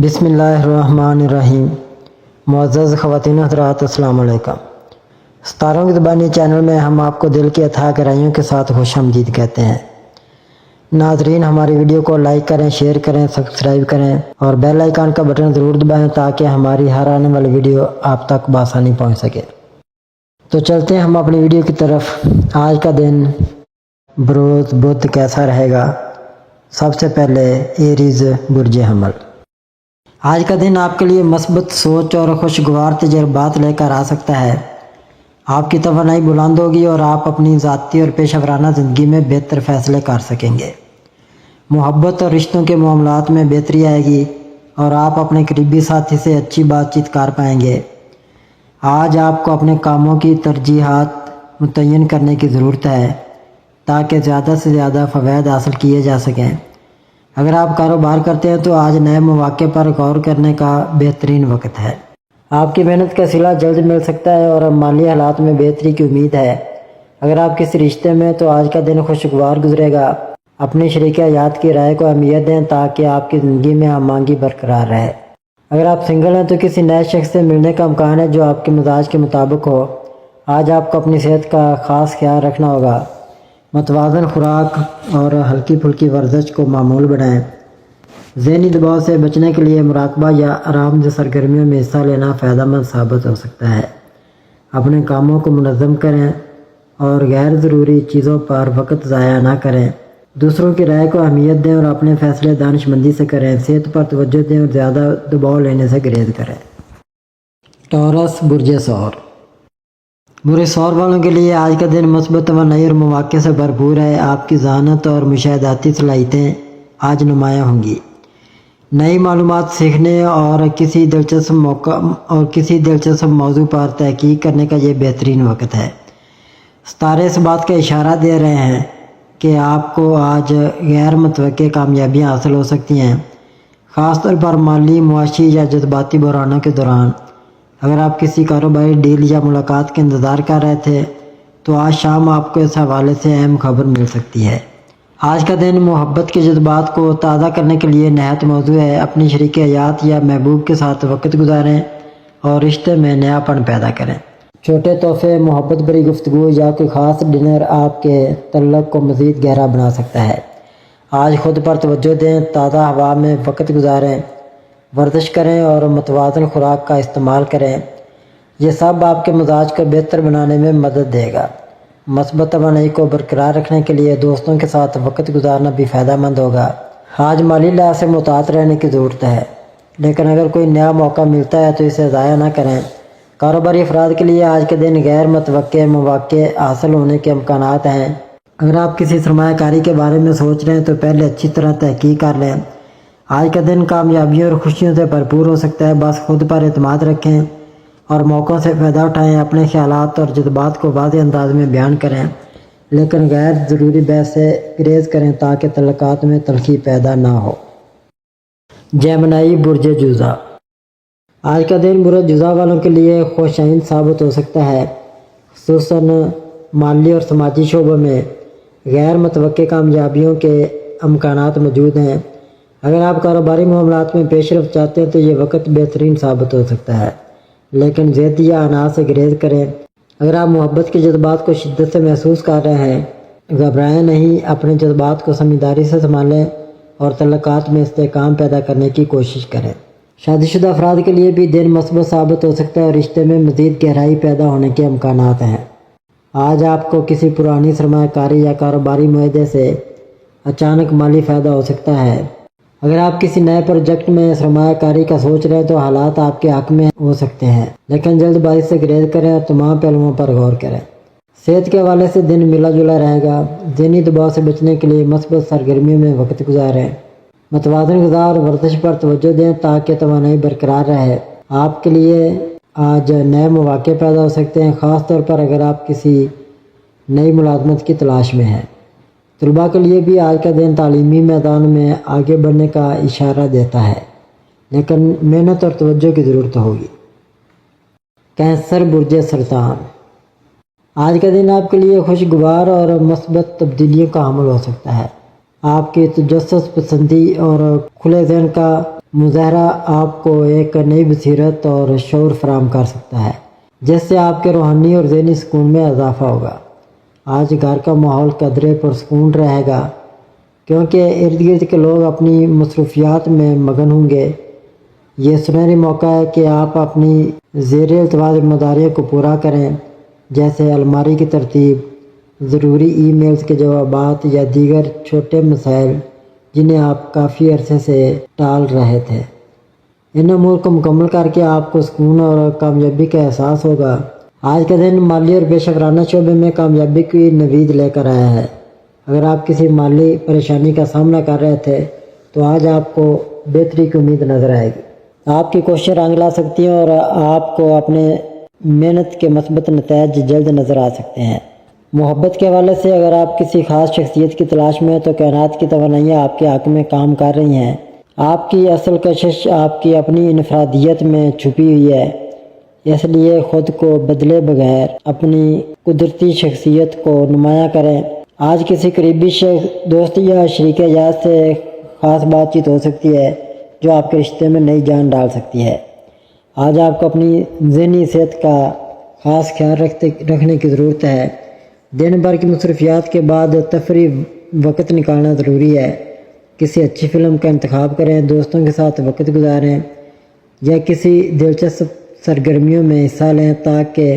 بسم اللہ الرحمن الرحیم۔ معزز خواتین حضرات، السلام علیکم۔ ستاروں کی زبانی چینل میں ہم آپ کو دل کی اتھاہ گہرائیوں کے ساتھ خوش آمدید کہتے ہیں۔ ناظرین، ہماری ویڈیو کو لائک کریں، شیئر کریں، سبسکرائب کریں اور بیل آئیکن کا بٹن ضرور دبائیں تاکہ ہماری ہر آنے والی ویڈیو آپ تک بآسانی پہنچ سکے۔ تو چلتے ہیں ہم اپنی ویڈیو کی طرف۔ آج کا دن بروز بدھ کیسا رہے گا؟ سب سے پہلے ایریز برج حمل۔ آج کا دن آپ کے لیے مثبت سوچ اور خوشگوار تجربات لے کر آ سکتا ہے۔ آپ کی توانائی بلند ہوگی اور آپ اپنی ذاتی اور پیشہ ورانہ زندگی میں بہتر فیصلے کر سکیں گے۔ محبت اور رشتوں کے معاملات میں بہتری آئے گی اور آپ اپنے قریبی ساتھی سے اچھی بات چیت کر پائیں گے۔ آج آپ کو اپنے کاموں کی ترجیحات متعین کرنے کی ضرورت ہے تاکہ زیادہ سے زیادہ فوائد حاصل کیے جا سکیں۔ اگر آپ کاروبار کرتے ہیں تو آج نئے مواقع پر غور کرنے کا بہترین وقت ہے۔ آپ کی محنت کا صلہ جلد مل سکتا ہے اور مالی حالات میں بہتری کی امید ہے۔ اگر آپ کسی رشتے میں تو آج کا دن خوشگوار گزرے گا۔ اپنی شریک حیات کی رائے کو اہمیت دیں تاکہ آپ کی زندگی میں ہم آہنگی برقرار رہے۔ اگر آپ سنگل ہیں تو کسی نئے شخص سے ملنے کا امکان ہے جو آپ کے مزاج کے مطابق ہو۔ آج آپ کو اپنی صحت کا خاص خیال رکھنا ہوگا۔ متوازن خوراک اور ہلکی پھلکی ورزش کو معمول بنائیں۔ ذہنی دباؤ سے بچنے کے لیے مراقبہ یا آرام دہ سرگرمیوں میں حصہ لینا فائدہ مند ثابت ہو سکتا ہے۔ اپنے کاموں کو منظم کریں اور غیر ضروری چیزوں پر وقت ضائع نہ کریں۔ دوسروں کی رائے کو اہمیت دیں اور اپنے فیصلے دانش مندی سے کریں۔ صحت پر توجہ دیں اور زیادہ دباؤ لینے سے گریز کریں۔ ٹورس برج ثور۔ برج ثور والوں کے لیے آج کا دن مثبت توانائی اور مواقع سے بھرپور ہے۔ آپ کی ذہانت اور مشاہداتی صلاحیتیں آج نمایاں ہوں گی۔ نئی معلومات سیکھنے اور کسی دلچسپ موضوع پر تحقیق کرنے کا یہ بہترین وقت ہے۔ ستارے اس بات کا اشارہ دے رہے ہیں کہ آپ کو آج غیر متوقع کامیابیاں حاصل ہو سکتی ہیں، خاص طور پر مالی، معاشی یا جذباتی بحرانوں کے دوران۔ اگر آپ کسی کاروباری ڈیل یا ملاقات کا انتظار کر رہے تھے تو آج شام آپ کو اس حوالے سے اہم خبر مل سکتی ہے۔ آج کا دن محبت کے جذبات کو تازہ کرنے کے لیے نہایت موزوں ہے۔ اپنی شریک حیات یا محبوب کے ساتھ وقت گزاریں اور رشتے میں نیا پن پیدا کریں۔ چھوٹے تحفے، محبت بھری گفتگو یا کوئی خاص ڈنر آپ کے تعلق کو مزید گہرا بنا سکتا ہے۔ آج خود پر توجہ دیں، تازہ ہوا میں وقت گزاریں، ورزش کریں اور متوازن خوراک کا استعمال کریں۔ یہ سب آپ کے مزاج کو بہتر بنانے میں مدد دے گا۔ مثبت توانائی کو برقرار رکھنے کے لیے دوستوں کے ساتھ وقت گزارنا بھی فائدہ مند ہوگا۔ آج مالی لحاظ سے محتاط رہنے کی ضرورت ہے، لیکن اگر کوئی نیا موقع ملتا ہے تو اسے ضائع نہ کریں۔ کاروباری افراد کے لیے آج کے دن غیر متوقع مواقع حاصل ہونے کے امکانات ہیں۔ اگر آپ کسی سرمایہ کاری کے بارے میں سوچ رہے ہیں تو پہلے اچھی طرح تحقیق کر لیں۔ آج کا دن کامیابیوں اور خوشیوں سے بھرپور ہو سکتا ہے۔ بس خود پر اعتماد رکھیں اور موقعوں سے فائدہ اٹھائیں۔ اپنے خیالات اور جذبات کو واضح انداز میں بیان کریں، لیکن غیر ضروری بحث سے گریز کریں تاکہ تعلقات میں تلخی پیدا نہ ہو۔ جیمنائی برج جوزا۔ آج کا دن برج جوزا والوں کے لیے خوش آئند ثابت ہو سکتا ہے، خصوصاً مالی اور سماجی شعبوں میں غیر متوقع کامیابیوں کے امکانات موجود ہیں۔ اگر آپ کاروباری معاملات میں پیش رفت چاہتے ہیں تو یہ وقت بہترین ثابت ہو سکتا ہے، لیکن ضد یا عناد سے گریز کریں۔ اگر آپ محبت کے جذبات کو شدت سے محسوس کر رہے ہیں، گھبرائیں نہیں، اپنے جذبات کو سمجھداری سے سنبھالیں اور تعلقات میں استحکام پیدا کرنے کی کوشش کریں۔ شادی شدہ افراد کے لیے بھی دن مثبت ثابت ہو سکتا ہے اور رشتے میں مزید گہرائی پیدا ہونے کے امکانات ہیں۔ آج آپ کو کسی پرانی سرمایہ کاری یا کاروباری معاہدے سے اچانک مالی فائدہ ہو سکتا ہے۔ اگر آپ کسی نئے پروجیکٹ میں سرمایہ کاری کا سوچ رہے ہیں تو حالات آپ کے حق میں ہو سکتے ہیں، لیکن جلد بازی سے گریز کریں اور تمام پہلوؤں پر غور کریں۔ صحت کے حوالے سے دن ملا جلا رہے گا۔ ذہنی دباؤ سے بچنے کے لیے مثبت سرگرمیوں میں وقت گزاریں۔ متوازن غذا اور ورزش پر توجہ دیں تاکہ توانائی برقرار رہے۔ آپ کے لیے آج نئے مواقع پیدا ہو سکتے ہیں، خاص طور پر اگر آپ کسی نئی ملازمت کی تلاش میں ہیں۔ طلباء کے لیے بھی آج کا دن تعلیمی میدان میں آگے بڑھنے کا اشارہ دیتا ہے، لیکن محنت اور توجہ کی ضرورت ہوگی۔ کینسر برج سرطان۔ آج کا دن آپ کے لیے خوشگوار اور مثبت تبدیلیوں کا حامل ہو سکتا ہے۔ آپ کی تجسس پسندی اور کھلے ذہن کا مظاہرہ آپ کو ایک نئی بصیرت اور شعور فراہم کر سکتا ہے، جس سے آپ کے روحانی اور ذہنی سکون میں اضافہ ہوگا۔ آج گھر کا ماحول قدرے پرسکون رہے گا، کیونکہ ارد گرد کے لوگ اپنی مصروفیات میں مگن ہوں گے۔ یہ سنہری موقع ہے کہ آپ اپنی زیر التوا ذمہ داریوں کو پورا کریں، جیسے الماری کی ترتیب، ضروری ای میلز کے جوابات یا دیگر چھوٹے مسائل جنہیں آپ کافی عرصے سے ٹال رہے تھے۔ ان امور کو مکمل کر کے آپ کو سکون اور کامیابی کا احساس ہوگا۔ آج کا دن مالی اور پیشہ ورانہ شعبے میں کامیابی کی نوید لے کر آیا ہے۔ اگر آپ کسی مالی پریشانی کا سامنا کر رہے تھے تو آج آپ کو بہتری کی امید نظر آئے گی۔ آپ کی کوششیں رنگ لا سکتی ہیں اور آپ کو اپنے محنت کے مثبت نتائج جلد نظر آ سکتے ہیں۔ محبت کے حوالے سے اگر آپ کسی خاص شخصیت کی تلاش میں ہیں تو کائنات کی توانائیاں آپ کے حق میں کام کر رہی ہیں۔ آپ کی اصل کشش آپ کی اپنی انفرادیت میں چھپی ہوئی ہے، اس لیے خود کو بدلے بغیر اپنی قدرتی شخصیت کو نمایاں کریں۔ آج کسی قریبی دوست یا شریک حیات سے خاص بات چیت ہو سکتی ہے جو آپ کے رشتے میں نئی جان ڈال سکتی ہے۔ آج آپ کو اپنی ذہنی صحت کا خاص خیال رکھنے کی ضرورت ہے۔ دن بھر کی مصروفیات کے بعد تفریح وقت نکالنا ضروری ہے۔ کسی اچھی فلم کا انتخاب کریں، دوستوں کے ساتھ وقت گزاریں یا کسی دلچسپ سرگرمیوں میں حصہ لیں تاکہ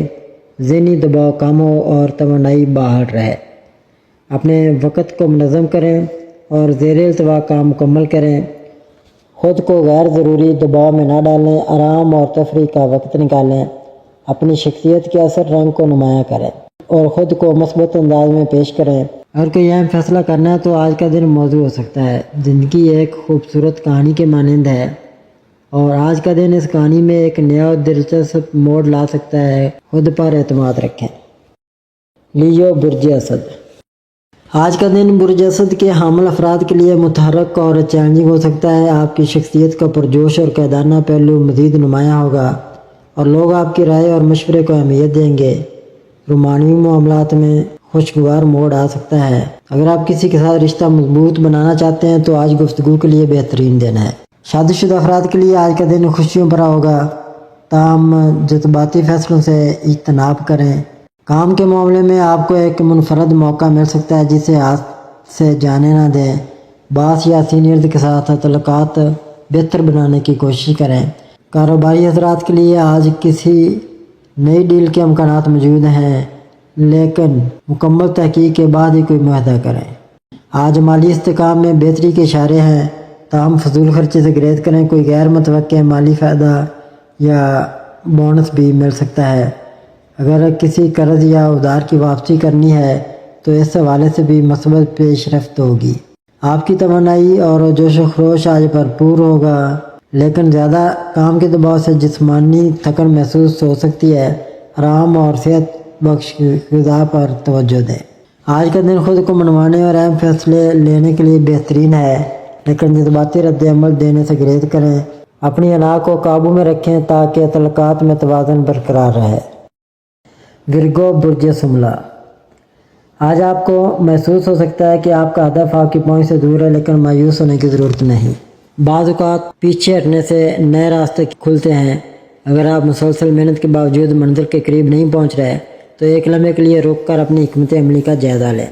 ذہنی دباؤ کم ہو اور توانائی بحال رہے۔ اپنے وقت کو منظم کریں اور زیر التوا کام مکمل کریں۔ خود کو غیر ضروری دباؤ میں نہ ڈالیں، آرام اور تفریح کا وقت نکالیں، اپنی شخصیت کے اثر رنگ کو نمایاں کریں اور خود کو مثبت انداز میں پیش کریں۔ اگر کوئی اہم فیصلہ کرنا ہے تو آج کا دن موزوں ہو سکتا ہے۔ زندگی ایک خوبصورت کہانی کے مانند ہے اور آج کا دن اس کہانی میں ایک نیا اور دلچسپ موڑ لا سکتا ہے۔ خود پر اعتماد رکھیں۔ لیو، برج اسد۔ آج کا دن برج اسد کے حامل افراد کے لیے متحرک اور چیلنجنگ ہو سکتا ہے۔ آپ کی شخصیت کا پرجوش اور قائدانہ پہلو مزید نمایاں ہوگا اور لوگ آپ کی رائے اور مشورے کو اہمیت دیں گے۔ رومانوی معاملات میں خوشگوار موڑ آ سکتا ہے۔ اگر آپ کسی کے ساتھ رشتہ مضبوط بنانا چاہتے ہیں تو آج گفتگو کے لیے بہترین دن ہے۔ شادی شدہ افراد کے لیے آج کا دن خوشیوں بھرا ہوگا، تاہم جذباتی فیصلوں سے اجتناب کریں۔ کام کے معاملے میں آپ کو ایک منفرد موقع مل سکتا ہے جسے ہاتھ سے جانے نہ دیں۔ باس یا سینئرز کے ساتھ تعلقات بہتر بنانے کی کوشش کریں۔ کاروباری حضرات کے لیے آج کسی نئی ڈیل کے امکانات موجود ہیں، لیکن مکمل تحقیق کے بعد ہی کوئی معاہدہ کریں۔ آج مالی استحکام میں بہتری کے اشارے ہیں، تاہم فضول خرچی سے گریز کریں۔ کوئی غیر متوقع مالی فائدہ یا بونس بھی مل سکتا ہے۔ اگر کسی قرض یا ادھار کی واپسی کرنی ہے تو اس حوالے سے بھی مثبت پیش رفت ہوگی۔ آپ کی توانائی اور جوش و خروش آج بھرپور ہوگا، لیکن زیادہ کام کے دباؤ سے جسمانی تھکن محسوس ہو سکتی ہے۔ آرام اور صحت بخش غذا پر توجہ دیں۔ آج کا دن خود کو منوانے اور اہم فیصلے لینے کے لیے بہترین ہے، لیکن جذباتی رد عمل دینے سے گریز کریں۔ اپنی انا کو قابو میں رکھیں تاکہ تعلقات میں توازن برقرار رہے۔ ورگو، برج سملا۔ آج آپ کو محسوس ہو سکتا ہے کہ آپ کا ہدف آپ کی پہنچ سے دور ہے، لیکن مایوس ہونے کی ضرورت نہیں۔ بعض اوقات پیچھے ہٹنے سے نئے راستے کھلتے ہیں۔ اگر آپ مسلسل محنت کے باوجود منزل کے قریب نہیں پہنچ رہے تو ایک لمحے کے لیے رک کر اپنی حکمت عملی کا جائزہ لیں۔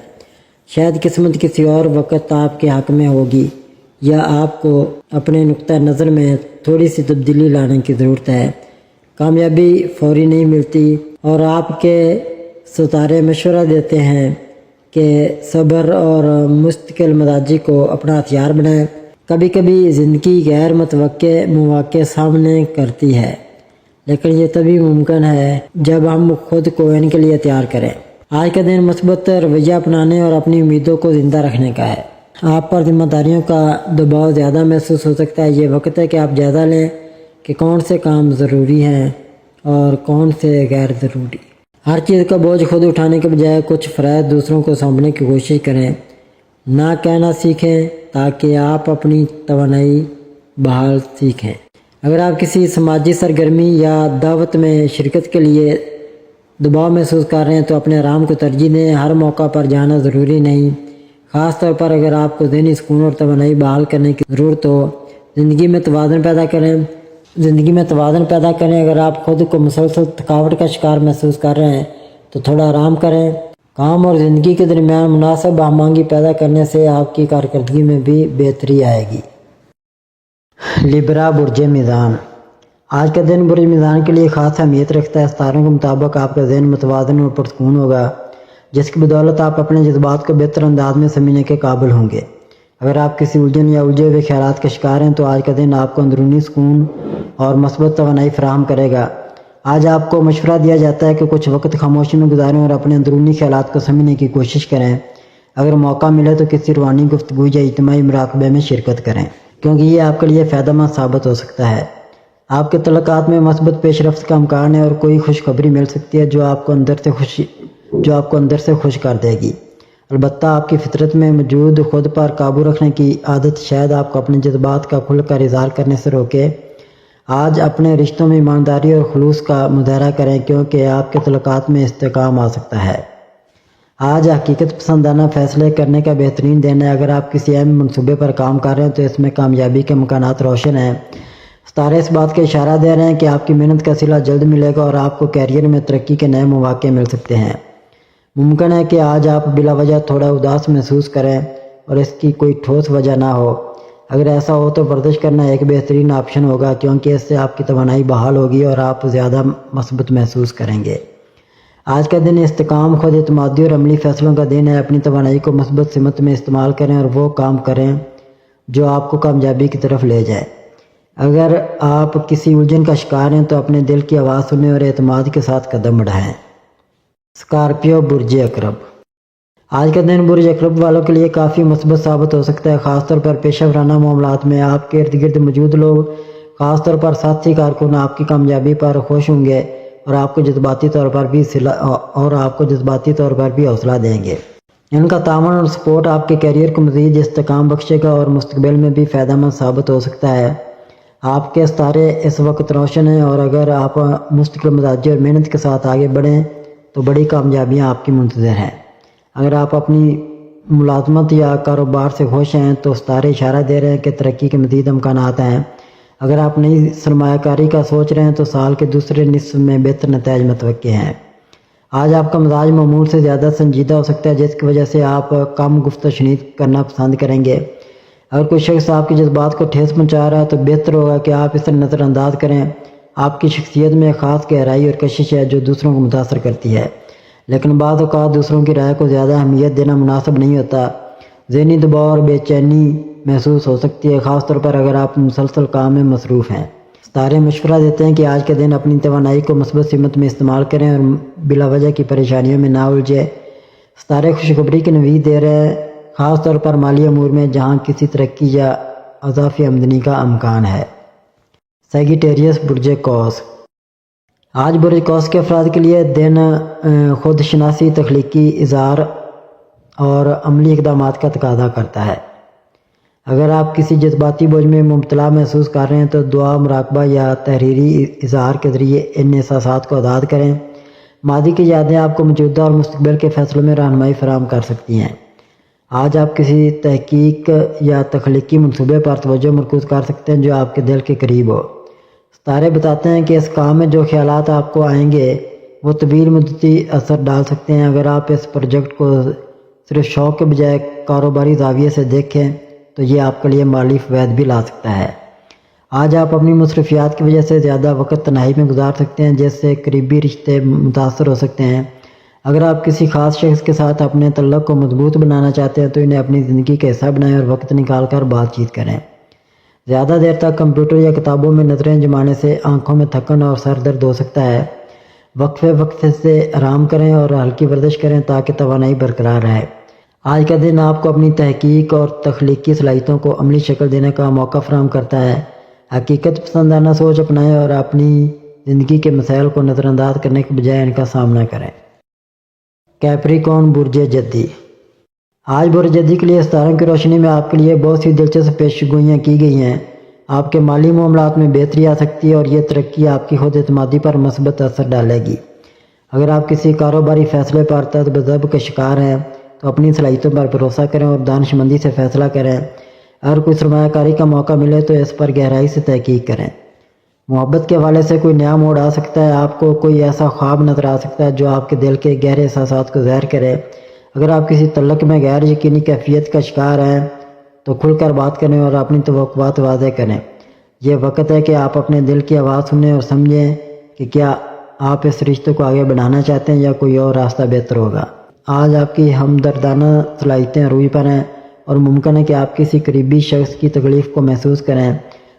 شاید قسمت کسی اور وقت آپ کے حق میں ہوگی، یا آپ کو اپنے نقطہ نظر میں تھوڑی سی تبدیلی لانے کی ضرورت ہے۔ کامیابی فوری نہیں ملتی اور آپ کے ستارے مشورہ دیتے ہیں کہ صبر اور مستقل مزاجی کو اپنا ہتھیار بنائیں۔ کبھی کبھی زندگی غیر متوقع مواقع سامنے کرتی ہے، لیکن یہ تبھی ممکن ہے جب ہم خود کو ان کے لیے تیار کریں۔ آج کا دن مثبت رویہ اپنانے اور اپنی امیدوں کو زندہ رکھنے کا ہے۔ آپ پر ذمہ داریوں کا دباؤ زیادہ محسوس ہو سکتا ہے۔ یہ وقت ہے کہ آپ جائزہ لیں کہ کون سے کام ضروری ہیں اور کون سے غیر ضروری۔ ہر چیز کا بوجھ خود اٹھانے کے بجائے کچھ فرائض دوسروں کو سونپنے کی کوشش کریں۔ نہ کہنا سیکھیں تاکہ آپ اپنی توانائی بحال سیکھیں۔ اگر آپ کسی سماجی سرگرمی یا دعوت میں شرکت کے لیے دباؤ محسوس کر رہے ہیں تو اپنے آرام کو ترجیح دیں۔ ہر موقع پر جانا ضروری نہیں، خاص طور پر اگر آپ کو ذہنی سکون اور توانائی بحال کرنے کی ضرورت ہو زندگی میں توازن پیدا کریں اگر آپ خود کو مسلسل تھکاوٹ کا شکار محسوس کر رہے ہیں تو تھوڑا آرام کریں۔ کام اور زندگی کے درمیان مناسب ہم آہنگی پیدا کرنے سے آپ کی کارکردگی میں بھی بہتری آئے گی۔ لیبرا برج میزان۔ آج کا دن برج میزان کے لیے خاص اہمیت رکھتا ہے۔ ستاروں کے مطابق آپ کا ذہن متوازن اور پرسکون ہوگا، جس کی بدولت آپ اپنے جذبات کو بہتر انداز میں سمجھنے کے قابل ہوں گے۔ اگر آپ کسی الجھن یا الجھے ہوئے خیالات کا شکار ہیں تو آج کا دن آپ کو اندرونی سکون اور مثبت توانائی فراہم کرے گا۔ آج آپ کو مشورہ دیا جاتا ہے کہ کچھ وقت خاموشی میں گزاریں اور اپنے اندرونی خیالات کو سمجھنے کی کوشش کریں۔ اگر موقع ملے تو کسی روحانی گفتگو یا اجتماعی مراقبے میں شرکت کریں، کیونکہ یہ آپ کے لیے فائدہ مند ثابت ہو سکتا ہے۔ آپ کے تعلقات میں مثبت پیش رفت کا امکان ہے اور کوئی خوشخبری مل سکتی ہے جو آپ کو اندر سے خوش کر دے گی۔ البتہ آپ کی فطرت میں موجود خود پر قابو رکھنے کی عادت شاید آپ کو اپنے جذبات کا کھل کر اظہار کرنے سے روکے۔ آج اپنے رشتوں میں ایمانداری اور خلوص کا مظاہرہ کریں، کیونکہ آپ کے تعلقات میں استحکام آ سکتا ہے۔ آج حقیقت پسندانہ فیصلے کرنے کا بہترین دن ہے۔ اگر آپ کسی اہم منصوبے پر کام کر رہے ہیں تو اس میں کامیابی کے امکانات روشن ہیں۔ ستارے اس بات کا اشارہ دے رہے ہیں کہ آپ کی محنت کا صلہ جلد ملے گا اور آپ کو کیریئر میں ترقی کے نئے مواقع مل سکتے ہیں۔ ممکن ہے کہ آج آپ بلا وجہ تھوڑا اداس محسوس کریں اور اس کی کوئی ٹھوس وجہ نہ ہو۔ اگر ایسا ہو تو ورزش کرنا ایک بہترین آپشن ہوگا، کیونکہ اس سے آپ کی توانائی بحال ہوگی اور آپ زیادہ مثبت محسوس کریں گے۔ آج کا دن استحکام، خود اعتمادی اور عملی فیصلوں کا دن ہے۔ اپنی توانائی کو مثبت سمت میں استعمال کریں اور وہ کام کریں جو آپ کو کامیابی کی طرف لے جائے۔ اگر آپ کسی الجھن کا شکار ہیں تو اپنے دل کی آواز سنیں اور اعتماد کے ساتھ قدم بڑھائیں۔ اسکارپیو برج عقرب۔ آج کا دن برج عقرب والوں کے لیے کافی مثبت ثابت ہو سکتا ہے، خاص طور پر پیشہ ورانہ معاملات میں۔ آپ کے ارد گرد موجود لوگ، خاص طور پر ساتھی کارکن، آپ کی کامیابی پر خوش ہوں گے اور آپ کو جذباتی طور پر بھی حوصلہ دیں گے۔ ان کا تعاون اور سپورٹ آپ کے کیریئر کو مزید استحکام بخشے گا اور مستقبل میں بھی فائدہ مند ثابت ہو سکتا ہے۔ آپ کے ستارے اس وقت روشن ہیں اور اگر آپ مستقل مزاجی اور محنت کے ساتھ آگے بڑھیں تو بڑی کامیابیاں آپ کی منتظر ہیں۔ اگر آپ اپنی ملازمت یا کاروبار سے خوش ہیں تو ستارے اشارہ دے رہے ہیں کہ ترقی کے مزید امکانات ہیں۔ اگر آپ نئی سرمایہ کاری کا سوچ رہے ہیں تو سال کے دوسرے نصف میں بہتر نتائج متوقع ہیں۔ آج آپ کا مزاج معمول سے زیادہ سنجیدہ ہو سکتا ہے، جس کی وجہ سے آپ کم گفت و شنید کرنا پسند کریں گے۔ اگر کوئی شخص آپ کے جذبات کو ٹھیس پہنچا رہا ہے تو بہتر ہوگا کہ آپ اسے نظر انداز کریں۔ آپ کی شخصیت میں خاص گہرائی اور کشش ہے جو دوسروں کو متاثر کرتی ہے، لیکن بعض اوقات دوسروں کی رائے کو زیادہ اہمیت دینا مناسب نہیں ہوتا۔ ذہنی دباؤ اور بے چینی محسوس ہو سکتی ہے، خاص طور پر اگر آپ مسلسل کام میں مصروف ہیں۔ ستارے مشورہ دیتے ہیں کہ آج کے دن اپنی توانائی کو مثبت سمت میں استعمال کریں اور بلا وجہ کی پریشانیوں میں نہ الجھیں۔ ستارے خوشخبری کی نوید دے رہے ہیں، خاص طور پر مالی امور میں جہاں کسی ترقی یا اضافی آمدنی کا امکان ہے۔ سیگیٹیریس برج قوس۔ آج برج قوس کے افراد کے لیے دن خود شناسی، تخلیقی اظہار اور عملی اقدامات کا تقاضا کرتا ہے۔ اگر آپ کسی جذباتی بوجھ میں مبتلا محسوس کر رہے ہیں تو دعا، مراقبہ یا تحریری اظہار کے ذریعے ان احساسات کو آزاد کریں۔ ماضی کی یادیں آپ کو موجودہ اور مستقبل کے فیصلوں میں رہنمائی فراہم کر سکتی ہیں۔ آج آپ کسی تحقیق یا تخلیقی منصوبے پر توجہ مرکوز کر سکتے ہیں جو آپ کے دل کے قریب ہو۔ ستارے بتاتے ہیں کہ اس کام میں جو خیالات آپ کو آئیں گے وہ طویل مدتی اثر ڈال سکتے ہیں۔ اگر آپ اس پروجیکٹ کو صرف شوق کے بجائے کاروباری زاویے سے دیکھیں تو یہ آپ کے لیے مالی فوائد بھی لا سکتا ہے۔ آج آپ اپنی مصروفیات کی وجہ سے زیادہ وقت تنہائی میں گزار سکتے ہیں، جس سے قریبی رشتے متاثر ہو سکتے ہیں۔ اگر آپ کسی خاص شخص کے ساتھ اپنے تعلق کو مضبوط بنانا چاہتے ہیں تو انہیں اپنی زندگی کا حصہ بنائیں اور وقت نکال کر بات چیت کریں۔ زیادہ دیر تک کمپیوٹر یا کتابوں میں نظریں جمانے سے آنکھوں میں تھکن اور سر درد ہو سکتا ہے۔ وقفے سے آرام کریں اور ہلکی ورزش کریں تاکہ توانائی برقرار رہے۔ آج کا دن آپ کو اپنی تحقیق اور تخلیقی صلاحیتوں کو عملی شکل دینے کا موقع فراہم کرتا ہے۔ حقیقت پسندانہ سوچ اپنائیں اور اپنی زندگی کے مسائل کو نظر انداز کرنے کے بجائے ان کا سامنا کریں۔ کیپریکون برج جدی۔ آج برج جدی کے لیے ستاروں کی روشنی میں آپ کے لیے بہت سی دلچسپ پیشگوئیاں کی گئی ہیں۔ آپ کے مالی معاملات میں بہتری آ سکتی ہے اور یہ ترقی آپ کی خود اعتمادی پر مثبت اثر ڈالے گی۔ اگر آپ کسی کاروباری فیصلے پر تذبذب کا شکار ہیں تو اپنی صلاحیتوں پر بھروسہ کریں اور دانش مندی سے فیصلہ کریں۔ اگر کوئی سرمایہ کاری کا موقع ملے تو اس پر گہرائی سے تحقیق کریں۔ محبت کے حوالے سے کوئی نیا موڑ آ سکتا ہے، آپ کو کوئی ایسا خواب نظر آ سکتا ہے جو آپ کے دل کے گہرے احساسات کو ظاہر کرے۔ اگر آپ کسی تعلق میں غیر یقینی کیفیت کا شکار ہیں تو کھل کر بات کریں اور اپنی توقعات واضح کریں۔ یہ وقت ہے کہ آپ اپنے دل کی آواز سنیں اور سمجھیں کہ کیا آپ اس رشتے کو آگے بڑھانا چاہتے ہیں یا کوئی اور راستہ بہتر ہوگا۔ آج آپ کی ہمدردانہ صلاحیتیں عروج پر ہیں اور ممکن ہے کہ آپ کسی قریبی شخص کی تکلیف کو محسوس کریں۔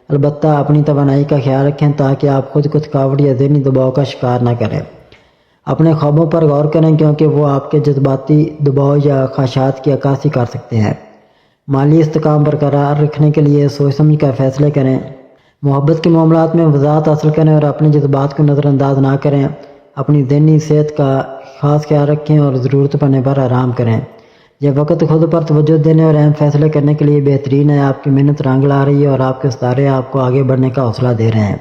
البتہ اپنی توانائی کا خیال رکھیں تاکہ آپ خود کو تھکاوٹ یا ذہنی دباؤ کا شکار نہ کریں۔ اپنے خوابوں پر غور کریں کیونکہ وہ آپ کے جذباتی دباؤ یا خواہشات کی عکاسی کر سکتے ہیں۔ مالی استحکام برقرار رکھنے کے لیے سوچ سمجھ کر فیصلے کریں۔ محبت کے معاملات میں وضاحت حاصل کریں اور اپنے جذبات کو نظر انداز نہ کریں۔ اپنی ذہنی صحت کا خاص خیال رکھیں اور ضرورت پڑنے پر آرام کریں۔ یہ وقت خود پر توجہ دینے اور اہم فیصلے کرنے کے لیے بہترین ہے۔ آپ کی محنت رنگ لا رہی ہے اور آپ کے ستارے آپ کو آگے بڑھنے کا حوصلہ دے رہے ہیں۔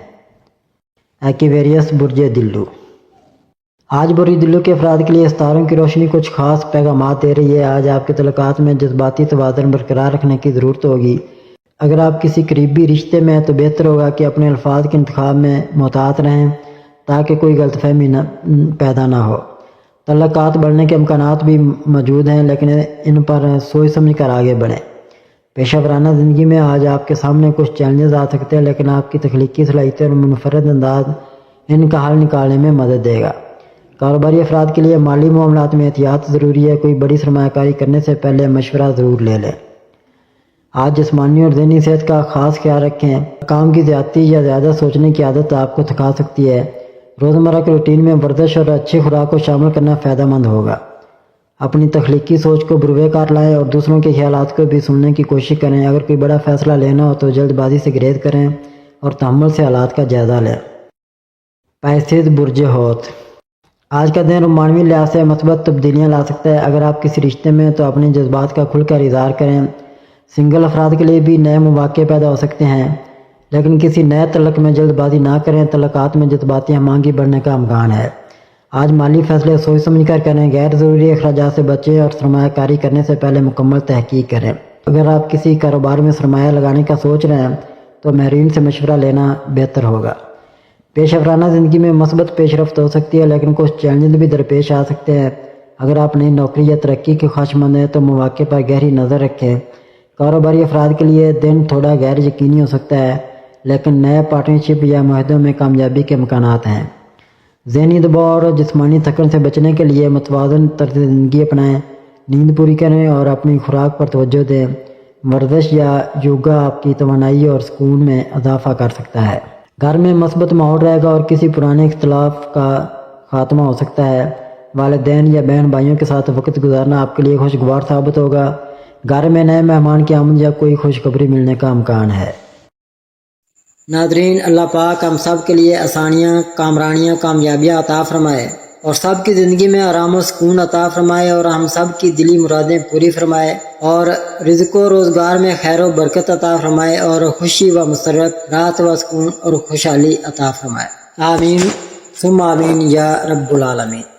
ایکویریس برج دلو۔ آج برج دلو کے افراد کے لیے ستاروں کی روشنی کچھ خاص پیغامات دے رہی ہے۔ آج آپ کے تعلقات میں جذباتی توازن برقرار رکھنے کی ضرورت ہوگی۔ اگر آپ کسی قریبی رشتے میں ہیں تو بہتر ہوگا کہ اپنے الفاظ کے انتخاب میں محتاط رہیں تاکہ کوئی غلط فہمی پیدا نہ ہو۔ تعلقات بڑھنے کے امکانات بھی موجود ہیں لیکن ان پر سوچ سمجھ کر آگے بڑھیں۔ پیشہ ورانہ زندگی میں آج آپ کے سامنے کچھ چیلنجز آ سکتے ہیں لیکن آپ کی تخلیقی صلاحیتیں اور منفرد انداز ان کا حل نکالنے میں مدد دے گا۔ کاروباری افراد کے لیے مالی معاملات میں احتیاط ضروری ہے۔ کوئی بڑی سرمایہ کاری کرنے سے پہلے مشورہ ضرور لے لیں۔ آج جسمانی اور ذہنی صحت کا خاص خیال رکھیں۔ کام کی زیادتی یا زیادہ سوچنے کی عادت آپ کو تھکا سکتی ہے۔ روزمرہ کے روٹین میں ورزش اور اچھی خوراک کو شامل کرنا فائدہ مند ہوگا۔ اپنی تخلیقی سوچ کو بروئے کار لائیں اور دوسروں کے خیالات کو بھی سننے کی کوشش کریں۔ اگر کوئی بڑا فیصلہ لینا ہو تو جلد بازی سے گریز کریں اور تحمل سے حالات کا جائزہ لیں۔ پیسز برج ہوت۔ آج کا دن رومانوی لحاظ سے مثبت تبدیلیاں لا سکتا ہے۔ اگر آپ کسی رشتے میں تو اپنے جذبات کا کھل کر اظہار کریں۔ سنگل افراد کے لیے بھی نئے مواقع پیدا ہو سکتے ہیں لیکن کسی نئے تعلق میں جلد بازی نہ کریں۔ تعلقات میں جذباتی ہم آہنگی بڑھنے کا امکان ہے۔ آج مالی فیصلے سوچ سمجھ کر کریں۔ غیر ضروری اخراجات سے بچیں اور سرمایہ کاری کرنے سے پہلے مکمل تحقیق کریں۔ اگر آپ کسی کاروبار میں سرمایہ لگانے کا سوچ رہے ہیں تو ماہرین سے مشورہ لینا بہتر ہوگا۔ پیشہ ورانہ زندگی میں مثبت پیش رفت ہو سکتی ہے لیکن کچھ چیلنجز بھی درپیش آ سکتے ہیں۔ اگر آپ نئی نوکری یا ترقی کے خواہشمند ہیں تو مواقع پر گہری نظر رکھیں۔ کاروباری افراد کے لیے دن تھوڑا غیر یقینی ہو سکتا ہے لیکن نئے پارٹنرشپ یا معاہدوں میں کامیابی کے امکانات ہیں۔ ذہنی دباؤ اور جسمانی تھکن سے بچنے کے لیے متوازن طرز زندگی اپنائیں۔ نیند پوری کریں اور اپنی خوراک پر توجہ دیں۔ ورزش یا یوگا آپ کی توانائی اور سکون میں اضافہ کر سکتا ہے۔ گھر میں مثبت ماحول رہے گا اور کسی پرانے اختلاف کا خاتمہ ہو سکتا ہے۔ والدین یا بہن بھائیوں کے ساتھ وقت گزارنا آپ کے لیے خوشگوار ثابت ہوگا۔ گھر میں نئے مہمان کی آمد یا کوئی خوشخبری ملنے کا امکان ہے۔ ناظرین، اللہ پاک ہم سب کے لیے آسانیاں، کامرانیاں، کامیابیاں عطا فرمائے اور سب کی زندگی میں آرام و سکون عطا فرمائے اور ہم سب کی دلی مرادیں پوری فرمائے اور رزق و روزگار میں خیر و برکت عطا فرمائے اور خوشی و مسرت، راحت و سکون اور خوشحالی عطا فرمائے۔ آمین ثم آمین یا رب العالمین۔